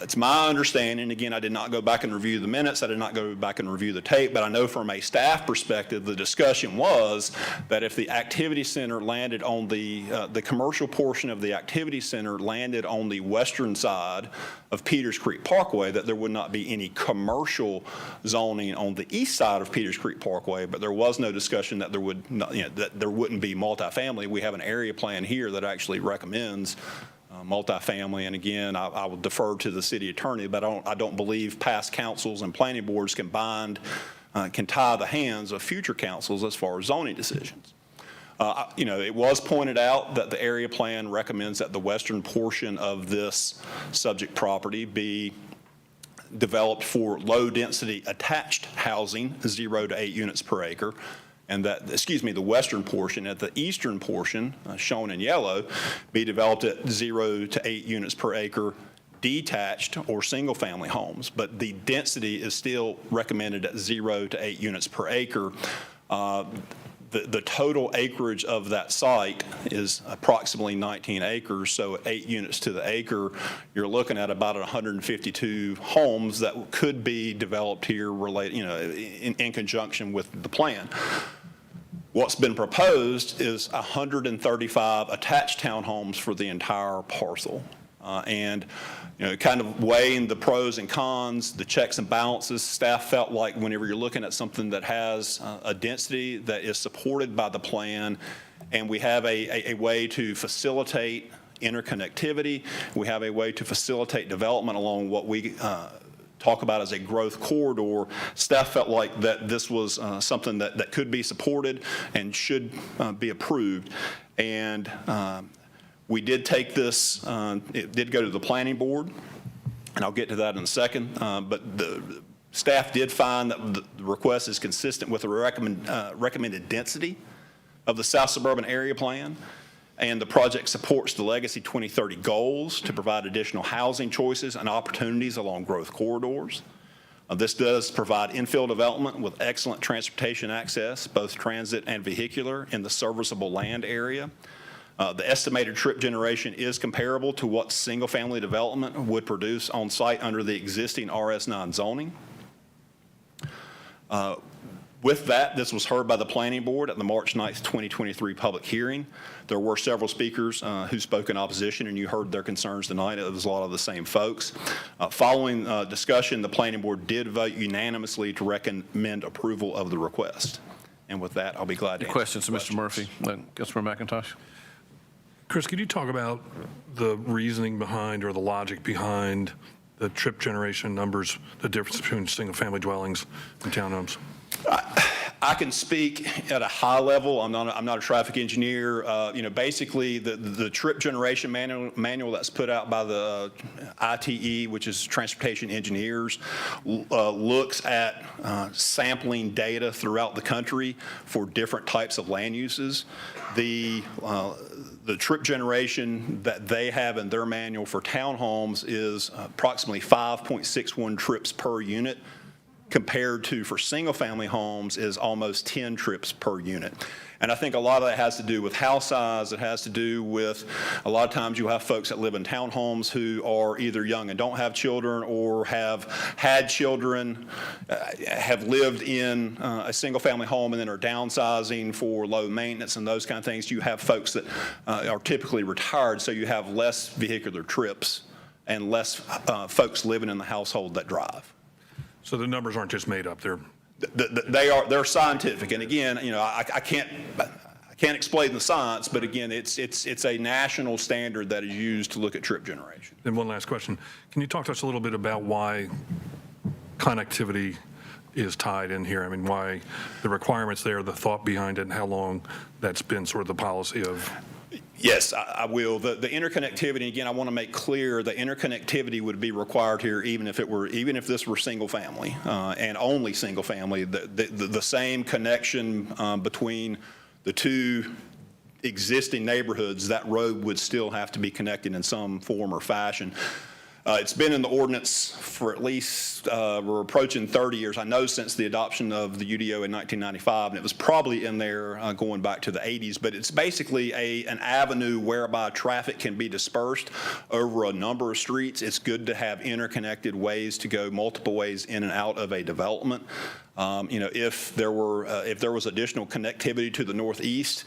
It's my understanding, again, I did not go back and review the minutes, I did not go back and review the tape, but I know from a staff perspective, the discussion was that if the activity center landed on the commercial portion of the activity center landed on the western side of Peters Creek Parkway, that there would not be any commercial zoning on the east side of Peters Creek Parkway, but there was no discussion that there would not, that there wouldn't be multifamily. We have an area plan here that actually recommends multifamily, and again, I will defer to the city attorney, but I don't believe past councils and planning boards can tie the hands of future councils as far as zoning decisions. It was pointed out that the area plan recommends that the western portion of this subject property be developed for low-density attached housing, 0 to 8 units per acre, and that, the western portion, at the eastern portion, shown in yellow, be developed at 0 to 8 units per acre detached or single-family homes. But the density is still recommended at 0 to 8 units per acre. The total acreage of that site is approximately 19 acres, so at 8 units to the acre, you're looking at about 152 homes that could be developed here in conjunction with the plan. What's been proposed is 135 attached townhomes for the entire parcel. Kind of weighing the pros and cons, the checks and balances, staff felt like whenever you're looking at something that has a density that is supported by the plan, and we have a way to facilitate interconnectivity, we have a way to facilitate development along what we talk about as a growth corridor, staff felt like that this was something that could be supported and should be approved. And we did take this, it did go to the planning board, and I'll get to that in a second, but the staff did find that the request is consistent with the recommended density of the South Suburban Area Plan, and the project supports the Legacy 2030 goals to provide additional housing choices and opportunities along growth corridors. This does provide infill development with excellent transportation access, both transit and vehicular, in the serviceable land area. The estimated trip generation is comparable to what single-family development would produce on site under the existing RS9 zoning. With that, this was heard by the Planning Board at the March 9th, 2023 public hearing. There were several speakers who spoke in opposition, and you heard their concerns tonight. It was a lot of the same folks. Following discussion, the Planning Board did vote unanimously to recommend approval of the request. And with that, I'll be glad to answer questions. Mr. Murphy, Councilmember McIntosh. Chris, could you talk about the reasoning behind or the logic behind the trip generation numbers, the difference between single-family dwellings and townhomes? I can speak at a high level. I'm not a traffic engineer. Basically the trip generation manual that's put out by the ITE, which is Transportation Engineers, looks at sampling data throughout the country for different types of land uses. The trip generation that they have in their manual for townhomes is approximately 5.61 trips per unit compared to for single-family homes is almost 10 trips per unit. And I think a lot of that has to do with house size. It has to do with a lot of times you have folks that live in townhomes who are either young and don't have children or have had children, have lived in a single-family home and then are downsizing for low maintenance and those kind of things. You have folks that are typically retired, so you have less vehicular trips and less folks living in the household that drive. So the numbers aren't just made up, they're scientific, and again, you know, I can't explain the science, but again, it's a national standard that is used to look at trip generation. Then one last question. Can you talk to us a little bit about why connectivity is tied in here? I mean, why the requirements there, the thought behind it, and how long that's been sort of the policy of? Yes, I will. The interconnectivity, again, I want to make clear the interconnectivity would be required here even if this were single family and only single family. The same connection between the two existing neighborhoods, that road would still have to be connected in some form or fashion. It's been in the ordinance for at least, we're approaching 30 years, I know, since the adoption of the UDO in 1995, and it was probably in there going back to the 80s, but it's basically an avenue whereby traffic can be dispersed over a number of streets. It's good to have interconnected ways to go multiple ways in and out of a development. You know, if there was additional connectivity to the northeast,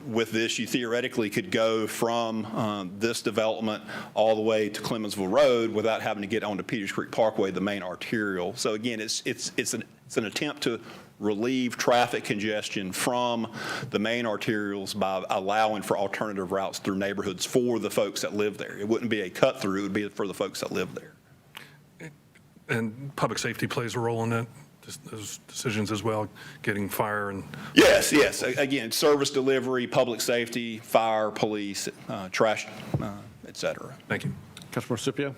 with this, you theoretically could go from this development all the way to Clemensville Road without having to get onto Peters Creek Parkway, the main arterial. So again, it's an attempt to relieve traffic congestion from the main arterials by allowing for alternative routes through neighborhoods for the folks that live there. It wouldn't be a cut through; it would be for the folks that live there. And public safety plays a role in that? Those decisions as well, getting fire and? Yes. Again, service delivery, public safety, fire, police, trash, et cetera. Thank you. Councilmember Scipio?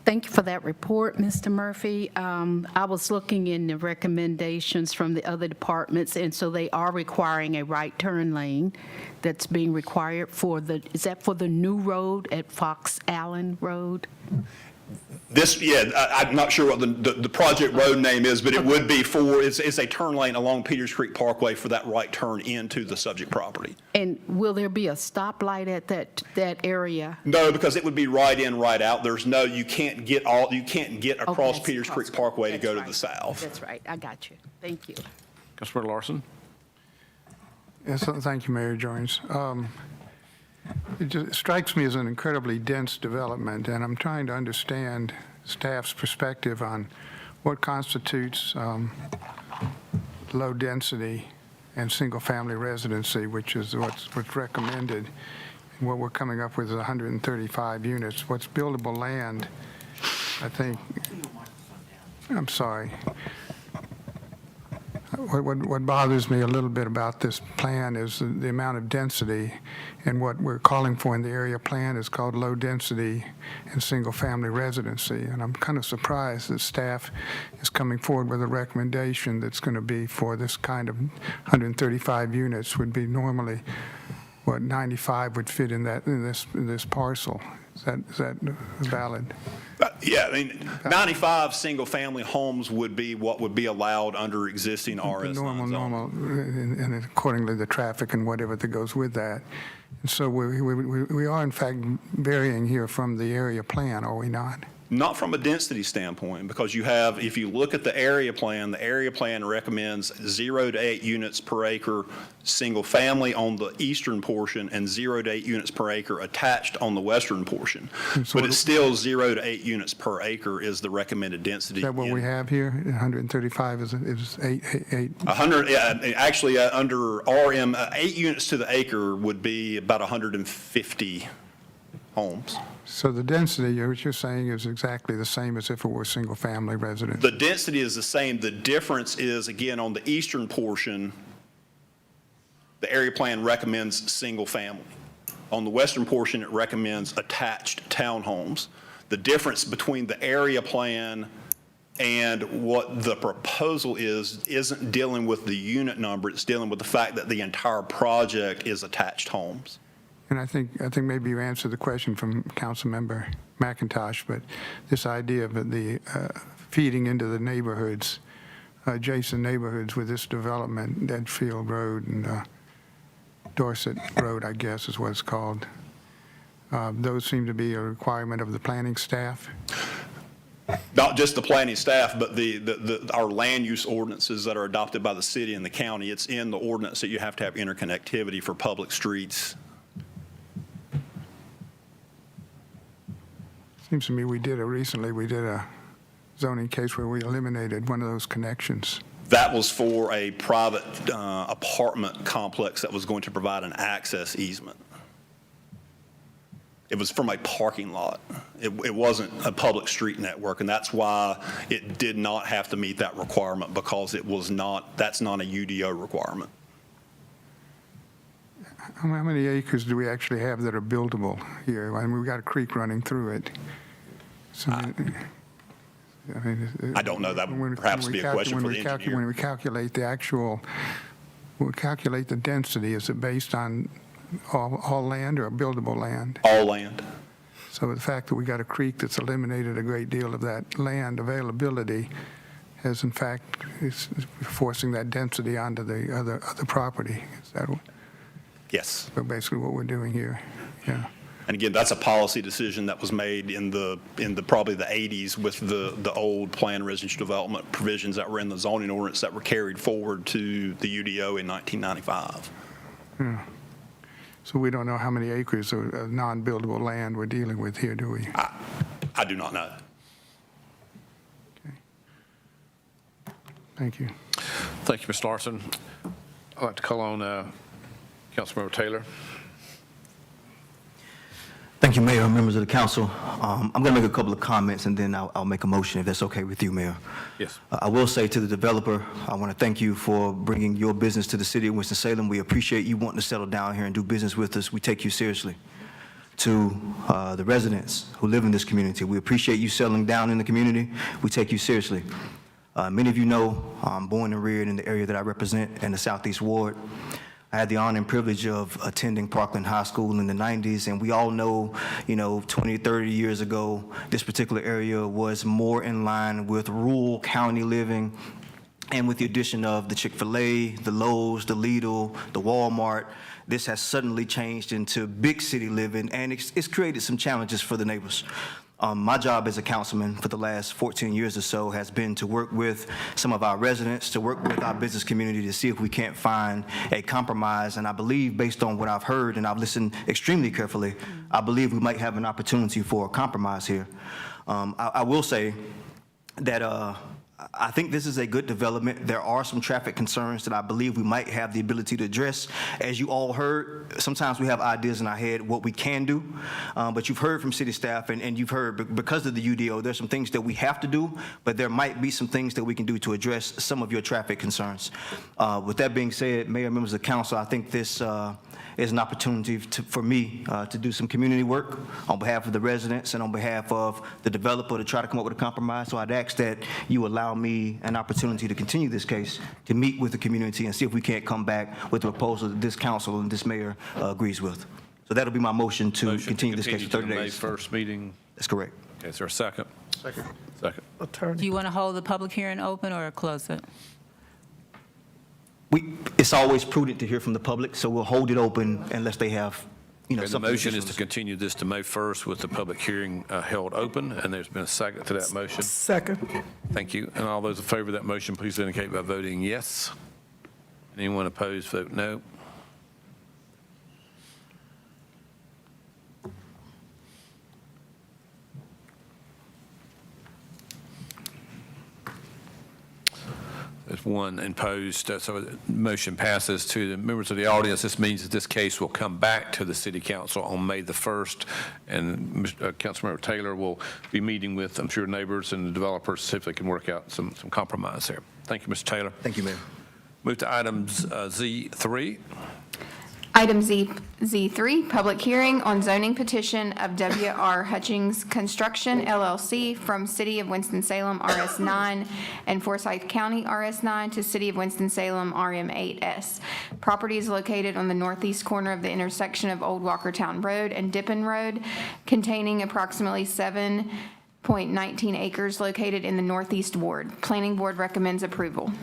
Thank you for that report, Mr. Murphy. I was looking in the recommendations from the other departments, and so they are requiring a right turn lane that's being required is that for the new road at Fox Allen Road? I'm not sure what the project road name is, but it would be it's a turn lane along Peters Creek Parkway for that right turn into the subject property. And will there be a stoplight at that area? No, because it would be right in, right out. You can't get across Peters Creek Parkway to go to the south. That's right. I got you. Thank you. Councilmember Larson? Yes, thank you, Mayor Jones. It just strikes me as an incredibly dense development, and I'm trying to understand staff's perspective on what constitutes low density and single-family residency, which is what's recommended. And what we're coming up with is 135 units. What's buildable land, I think, I'm sorry. What bothers me a little bit about this plan is the amount of density, and what we're calling for in the area plan is called low density and single family residency. And I'm kind of surprised that staff is coming forward with a recommendation that's going to be for this kind of 135 units would be normally what 95 would fit in this parcel. Is that valid? Yeah, I mean, 95 single-family homes would be what would be allowed under existing RS normal, and accordingly the traffic and whatever that goes with that. And so we are in fact varying here from the area plan, are we not? Not from a density standpoint, because you have, if you look at the area plan recommends 0 to 8 units per acre single family on the eastern portion and 0 to 8 units per acre attached on the western portion. So but it's still 0 to 8 units per acre is the recommended density. Is that what we have here? 135 is 8. 100, actually under RM, 8 units to the acre would be about 150 homes. So the density, what you're saying, is exactly the same as if it were single-family residence? The density is the same. The difference is, again, on the eastern portion, the area plan recommends single-family. On the western portion, it recommends attached townhomes. The difference between the area plan and what the proposal isn't dealing with the unit number. It's dealing with the fact that the entire project is attached homes. And I think maybe you answered the question from Councilmember McIntosh, but this idea of the feeding into the neighborhoods, adjacent neighborhoods with this development, Edgefield Road and Dorset Road, I guess is what it's called. Those seem to be a requirement of the planning staff. Not just the planning staff, but our land use ordinances that are adopted by the city and the county. It's in the ordinance that you have to have interconnectivity for public streets. Seems to me recently we did a zoning case where we eliminated one of those connections. That was for a private apartment complex that was going to provide an access easement. It was from a parking lot. It wasn't a public street network, and that's why it did not have to meet that requirement, because that's not a UDO requirement. How many acres do we actually have that are buildable here? I mean, we've got a creek running through it. So, I don't know. That would perhaps be a question for the engineer. When we calculate we calculate the density, is it based on all land or buildable land? All land. So the fact that we got a creek that's eliminated a great deal of that land availability has in fact is forcing that density onto the other property. Is that what? Yes. So basically what we're doing here. Yeah. And again, that's a policy decision that was made in probably the 80s with the old planned residential development provisions that were in the zoning ordinance that were carried forward to the UDO in 1995. Yeah. So we don't know how many acres of non-buildable land we're dealing with here, do we? I do not know. Okay. Thank you. Thank you, Mr. Larson. I'd like to call on Councilmember Taylor. Thank you, Mayor, members of the council. I'm going to make a couple of comments, and then I'll make a motion if that's okay with you, Mayor. Yes. I will say to the developer, I want to thank you for bringing your business to the city of Winston-Salem. We appreciate you wanting to settle down here and do business with us. We take you seriously. To the residents who live in this community, we appreciate you settling down in the community. We take you seriously. Many of you know I'm born and reared in the area that I represent in the Southeast Ward. I had the honor and privilege of attending Parkland High School in the 90s, and we all know, 20, 30 years ago, this particular area was more in line with rural county living, and with the addition of the Chick-fil-A, the Lowe's, the Lidl, the Walmart, this has suddenly changed into big city living, and it's created some challenges for the neighbors. My job as a councilman for the last 14 years or so has been to work with some of our residents, to work with our business community to see if we can't find a compromise. And I believe, based on what I've heard, and I've listened extremely carefully, I believe we might have an opportunity for a compromise here. I will say that I think this is a good development. There are some traffic concerns that I believe we might have the ability to address. As you all heard, sometimes we have ideas in our head what we can do, but you've heard from city staff and you've heard because of the UDO, there's some things that we have to do, but there might be some things that we can do to address some of your traffic concerns. With that being said, Mayor, members of the council, I think this is an opportunity for me to do some community work on behalf of the residents and on behalf of the developer to try to come up with a compromise. So I'd ask that you allow me an opportunity to continue this case, to meet with the community and see if we can't come back with a proposal that this council and this mayor agrees with. So that'll be my motion to continue this case for 30 days. May 1st meeting? That's correct. Okay, is there a second? Second. Second. Attorney. Do you want to hold the public hearing open or close it? It's always prudent to hear from the public, so we'll hold it open unless they have, Okay, the something. motion is to continue this to May 1st with the public hearing held open, and there's been a second to that motion. Second. Thank you. And all those in favor of that motion, please indicate by voting yes. Anyone opposed, vote no. There's one imposed, so the motion passes. To the members of the audience, this means that this case will come back to the City Council on May the 1st, and Councilmember Taylor will be meeting with, I'm sure, neighbors and the developers to see if they can work out some compromise there. Thank you, Mr. Taylor. Thank you, Mayor. Move to items Z3. Item Z3, public hearing on zoning petition of W.R. Hutchings Construction LLC from City of Winston-Salem RS9 and Forsyth County RS9 to City of Winston-Salem RM8S. Property is located on the northeast corner of the intersection of Old Walkertown Road and Dippin Road, containing approximately 7.19 acres located in the northeast ward. Planning board recommends approval.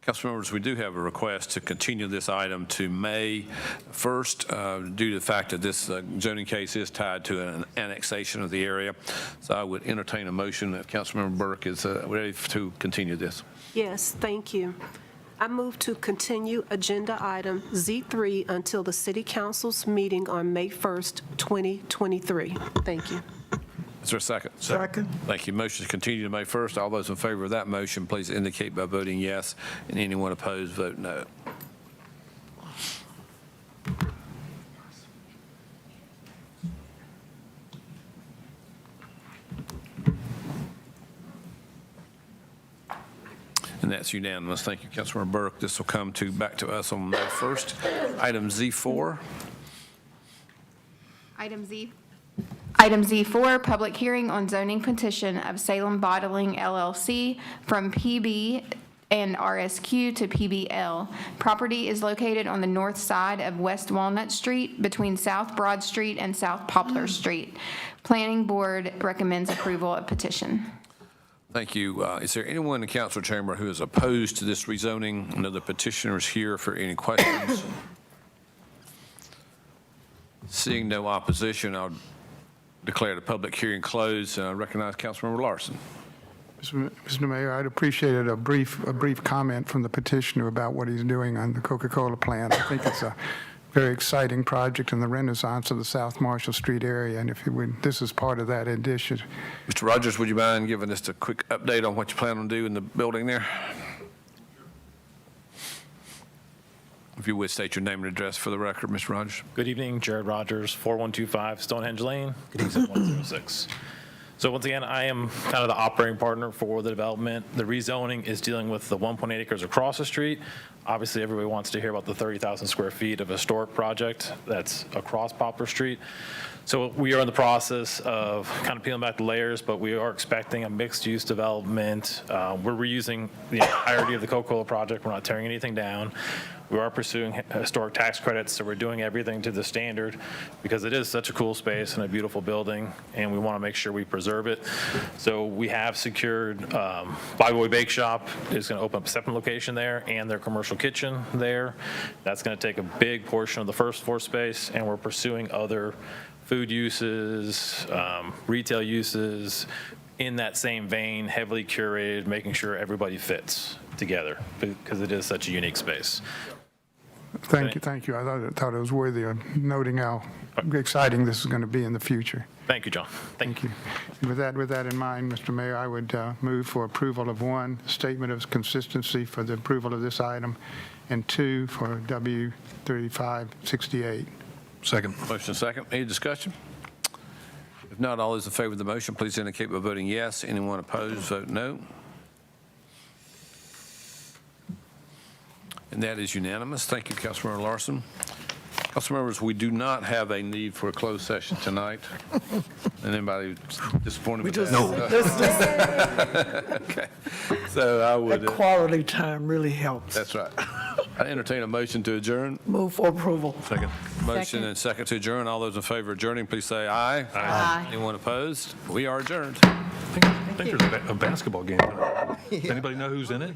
Council members, we do have a request to continue this item to May 1st due to the fact that this zoning case is tied to an annexation of the area. So I would entertain a motion if Councilmember Burke is ready to continue this. Yes, thank you. I move to continue agenda item Z3 until the City Council's meeting on May 1st, 2023. Thank you. Is there a second? Second. Thank you. Motion to continue to May 1st. All those in favor of that motion, please indicate by voting yes, and anyone opposed, vote no. And that's unanimous. Thank you, Councilmember Burke. This will come back to us on May 1st. Item Z4. Item Z4, public hearing on zoning petition of Salem Bottling LLC from PB and RSQ to PBL. Property is located on the north side of West Walnut Street between South Broad Street and South Poplar Street. Planning board recommends approval of petition. Thank you. Is there anyone in the council chamber who is opposed to this rezoning? I know the petitioner is here for any questions. Seeing no opposition, I'll declare the public hearing closed. I recognize Councilmember Larson. Mr. Mayor, I'd appreciate a brief comment from the petitioner about what he's doing on the Coca-Cola plant. I think it's a very exciting project in the renaissance of the South Marshall Street area, and if you would, this is part of that addition. Mr. Rogers, would you mind giving us a quick update on what you plan on doing in the building there? If you would state your name and address for the record, Mr. Rogers. Good evening, Jared Rogers, 4125 Stonehenge Lane, Exit 106. So once again, I am kind of the operating partner for the development. The rezoning is dealing with the 1.8 acres across the street. Obviously, everybody wants to hear about the 30,000 square feet of historic project that's across Poplar Street. So we are in the process of kind of peeling back the layers, but we are expecting a mixed-use development. We're reusing the entirety of the Coca-Cola project. We're not tearing anything down. We are pursuing historic tax credits, so we're doing everything to the standard because it is such a cool space and a beautiful building, and we want to make sure we preserve it. So we have secured Bobby Boy Bake Shop is going to open up a second location there and their commercial kitchen there. That's going to take a big portion of the first floor space, and we're pursuing other food uses, retail uses in that same vein, heavily curated, making sure everybody fits together because it is such a unique space. Thank you. I thought it was worthy of noting how exciting this is going to be in the future. Thank you, John. Thank you. With that in mind, Mr. Mayor, I would move for approval of 1, statement of consistency for the approval of this item, and 2, for W3568. Second. Motion second. Any discussion? If not, all those in favor of the motion, please indicate by voting yes. Anyone opposed, vote no. And that is unanimous. Thank you, Councilmember Larson. Council members, we do not have a need for a closed session tonight. And anybody disappointed with that? No. Okay. So I would. That quality time really helps. That's right. I entertain a motion to adjourn. Move for approval. Second. Motion and second to adjourn. All those in favor of adjourning, please say aye. Aye. Anyone opposed? We are adjourned. I think there's a basketball game. Anybody know who's in it?